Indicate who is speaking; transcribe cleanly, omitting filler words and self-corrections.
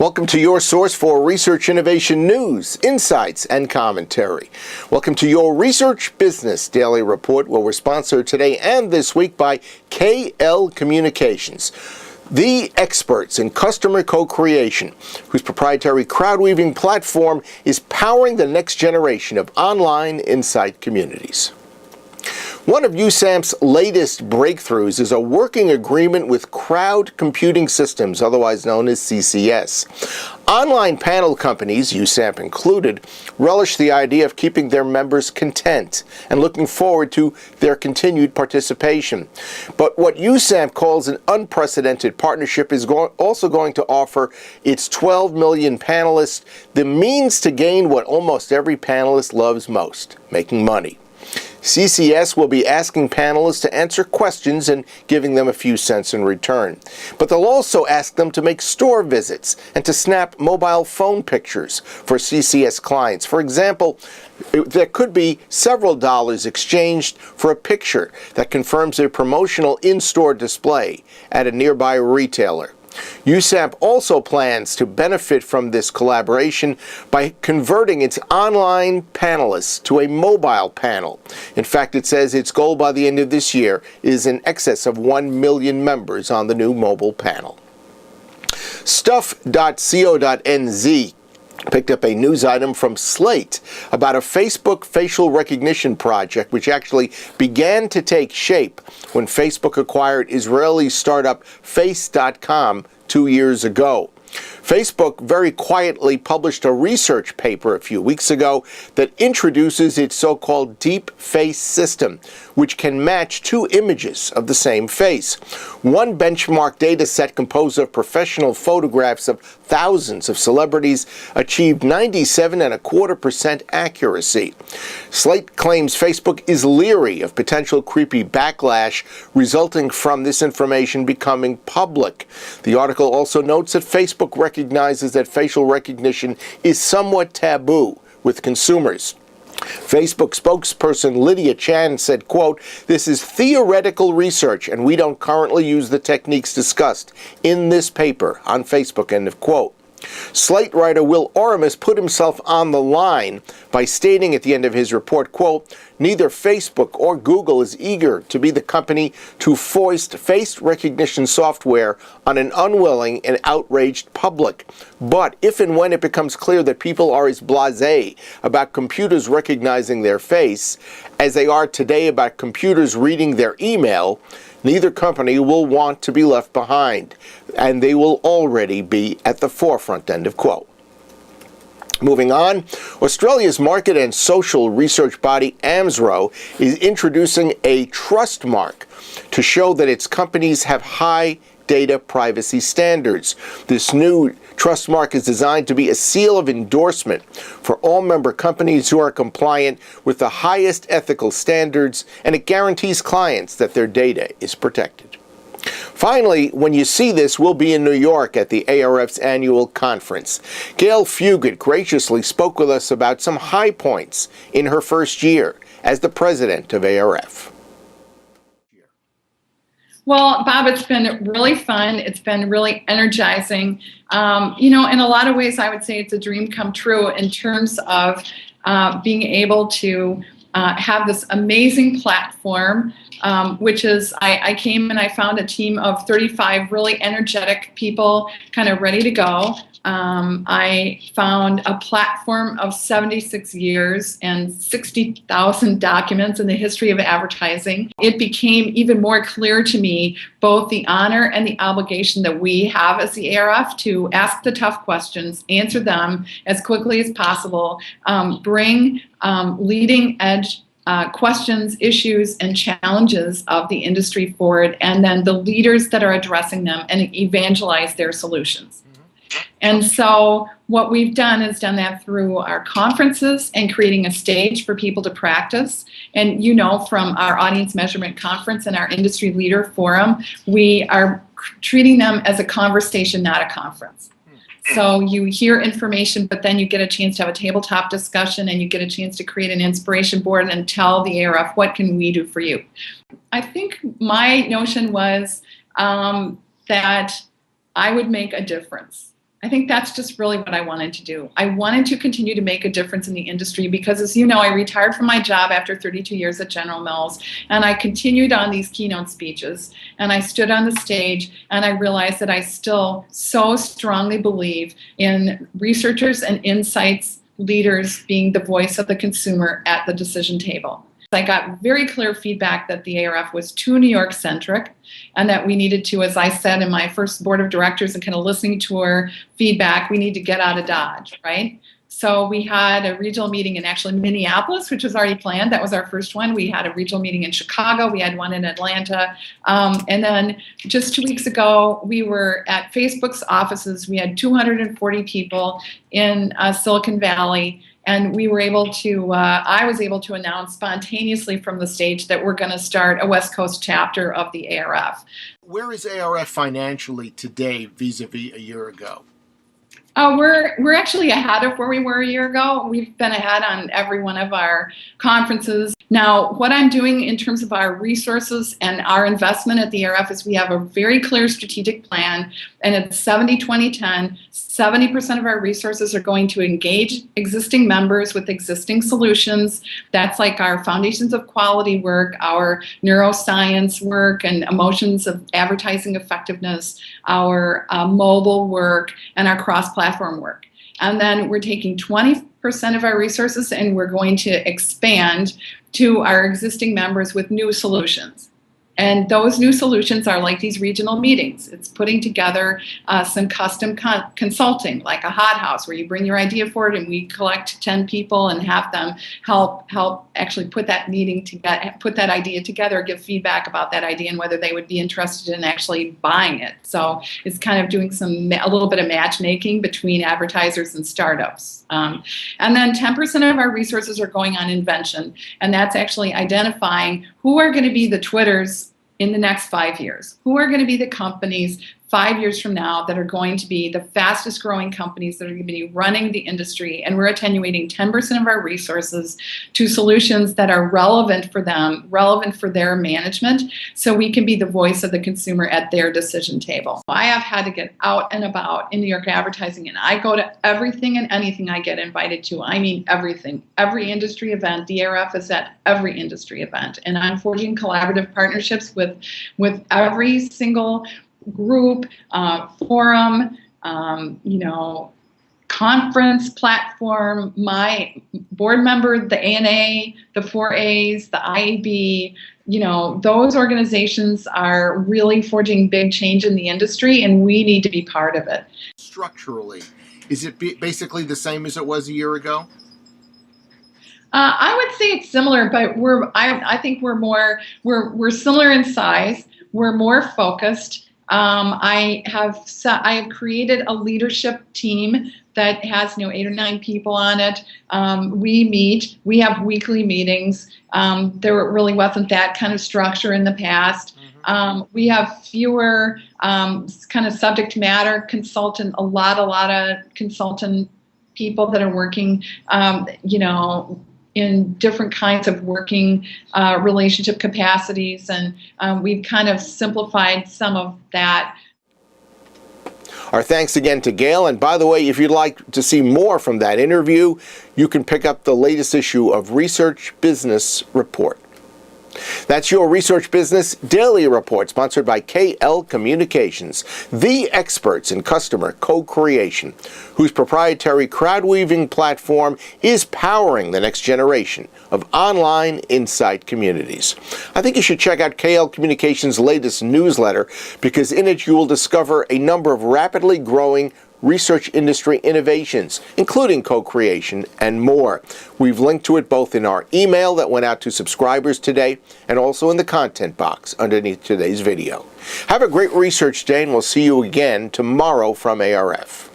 Speaker 1: Welcome to your source for research innovation news, insights, and commentary. Welcome to your Research Business Daily Report, where we're sponsored today and this week by KL Communications, the experts in customer co-creation, whose proprietary CrowdWeaving platform is powering the next generation of online insight communities. One of uSamp's latest breakthroughs is a working agreement with CrowdComputing Systems, otherwise known as CCS. Online panel companies, uSamp included, relish the idea of keeping their members content and looking forward to their continued participation. But what uSamp calls an unprecedented partnership is also going to offer its 12 million panelists the means to gain what almost every panelist loves most: making money. CCS will be asking panelists to answer questions and giving them a few cents in return. But they'll also ask them to make store visits and to snap mobile phone pictures for CCS clients. For example, there could be several dollars exchanged for a picture that confirms a promotional in-store display at a nearby retailer. uSamp also plans to benefit from this collaboration by converting its online panelists to a mobile panel. In fact, it says its goal by the end of this year is in excess of 1 million members on the new mobile panel. Stuff.co.nz picked up a news item from Slate about a Facebook facial recognition project which actually began to take shape when Facebook acquired Israeli startup Face.com 2 years ago. Facebook very quietly published a research paper a few weeks ago that introduces its so-called deep face system, which can match two images of the same face. One benchmark data set composed of professional photographs of thousands of celebrities achieved 97.25% accuracy. Slate claims Facebook is leery of potential creepy backlash resulting from this information becoming public. The article also notes that Facebook recognizes that facial recognition is somewhat taboo with consumers. Facebook spokesperson Lydia Chan said, quote, "This is theoretical research and we don't currently use the techniques discussed in this paper on Facebook," end of quote. Slate writer Will Oramus put himself on the line by stating at the end of his report, quote, "Neither Facebook or Google is eager to be the company to foist face recognition software on an unwilling and outraged public. But if and when it becomes clear that people are as blasé about computers recognizing their face as they are today about computers reading their email, neither company will want to be left behind, and they will already be at the forefront," end of quote. Moving on, Australia's market and social research body AMSRO is introducing a trustmark to show that its companies have high data privacy standards. This new trustmark is designed to be a seal of endorsement for all member companies who are compliant with the highest ethical standards, and it guarantees clients that their data is protected. Finally, when you see this, we'll be in New York at the ARF's annual conference. Gail Fuguitt graciously spoke with us about some high points in her first year as the president of ARF.
Speaker 2: Well, Bob, it's been really fun. It's been really energizing. In a lot of ways, I would say it's a dream come true in terms of being able to have this amazing platform, which is, I came and I found a team of 35 really energetic people kind of ready to go. I found a platform of 76 years and 60,000 documents in the history of advertising. It became even more clear to me both the honor and the obligation that we have as the ARF to ask the tough questions, answer them as quickly as possible, bring leading edge questions, issues, and challenges of the industry forward, and then the leaders that are addressing them and evangelize their solutions. And so what we've done is done that through our conferences and creating a stage for people to practice. And from our audience measurement conference and our industry leader forum, we are treating them as a conversation, not a conference. So you hear information, but then you get a chance to have a tabletop discussion and you get a chance to create an inspiration board and tell the ARF, what can we do for you? I think my notion was that I would make a difference. I think that's just really what I wanted to do. I wanted to continue to make a difference in the industry because, as you know, I retired from my job after 32 years at General Mills, and I continued on these keynote speeches, and I stood on the stage, and I realized that I still so strongly believe in researchers and insights leaders being the voice of the consumer at the decision table. I got very clear feedback that the ARF was too New York centric and that we needed to, as I said in my first board of directors and kind of listening to her feedback, we need to get out of Dodge, right? So we had a regional meeting in actually Minneapolis, which was already planned. That was our first one. We had a regional meeting in Chicago. We had one in Atlanta. And then just 2 weeks ago, we were at Facebook's offices. We had 240 people in Silicon Valley. And we were able to, I was able to announce spontaneously from the stage that we're going to start a West Coast chapter of the ARF.
Speaker 1: Where is ARF financially today vis-a-vis a year ago?
Speaker 2: We're actually ahead of where we were a year ago. We've been ahead on every one of our conferences. Now, what I'm doing in terms of our resources and our investment at the ARF is we have a very clear strategic plan, and it's 70-20-10. 70% of our resources are going to engage existing members with existing solutions. That's like our foundations of quality work, our neuroscience work, and emotions of advertising effectiveness, our mobile work, and our cross-platform work. And then we're taking 20% of our resources and we're going to expand to our existing members with new solutions. And those new solutions are like these regional meetings. It's putting together some custom consulting, like a hot house where you bring your idea forward and we collect 10 people and have them help actually put that meeting together, put that idea together, give feedback about that idea and whether they would be interested in actually buying it. So it's kind of doing a little bit of matchmaking between advertisers and startups. And then 10% of our resources are going on invention, and that's actually identifying who are going to be the Twitters in the next 5 years. Who are going to be the companies 5 years from now that are going to be the fastest growing companies that are going to be running the industry? And we're attenuating 10% of our resources to solutions that are relevant for them, relevant for their management, so we can be the voice of the consumer at their decision table. I have had to get out and about in New York advertising, and I go to everything and anything I get invited to. I mean everything. Every industry event. The ARF is at every industry event. And I'm forging collaborative partnerships with every single group, forum, conference platform, my board member, the ANA, the 4As, the IAB, those organizations are really forging big change in the industry, and we need to be part of it.
Speaker 1: Structurally, is it basically the same as it was a year ago?
Speaker 2: I would say it's similar, but I think we're similar in size. We're more focused. I have created a leadership team that has 8 or 9 people on it. We meet. We have weekly meetings. There really wasn't that kind of structure in the past. We have fewer kind of subject matter consultant. A lot of consultant people that are working, in different kinds of working relationship capacities, and we've kind of simplified some of that.
Speaker 1: Our thanks again to Gail, and by the way, if you'd like to see more from that interview, you can pick up the latest issue of Research Business Report. That's your Research Business Daily Report, sponsored by KL Communications, the experts in customer co-creation, whose proprietary CrowdWeaving platform is powering the next generation of online insight communities. I think you should check out KL Communications' latest newsletter, because in it you will discover a number of rapidly growing research industry innovations, including co-creation and more. We've linked to it both in our email that went out to subscribers today and also in the content box underneath today's video. Have a great research day, and we'll see you again tomorrow from ARF.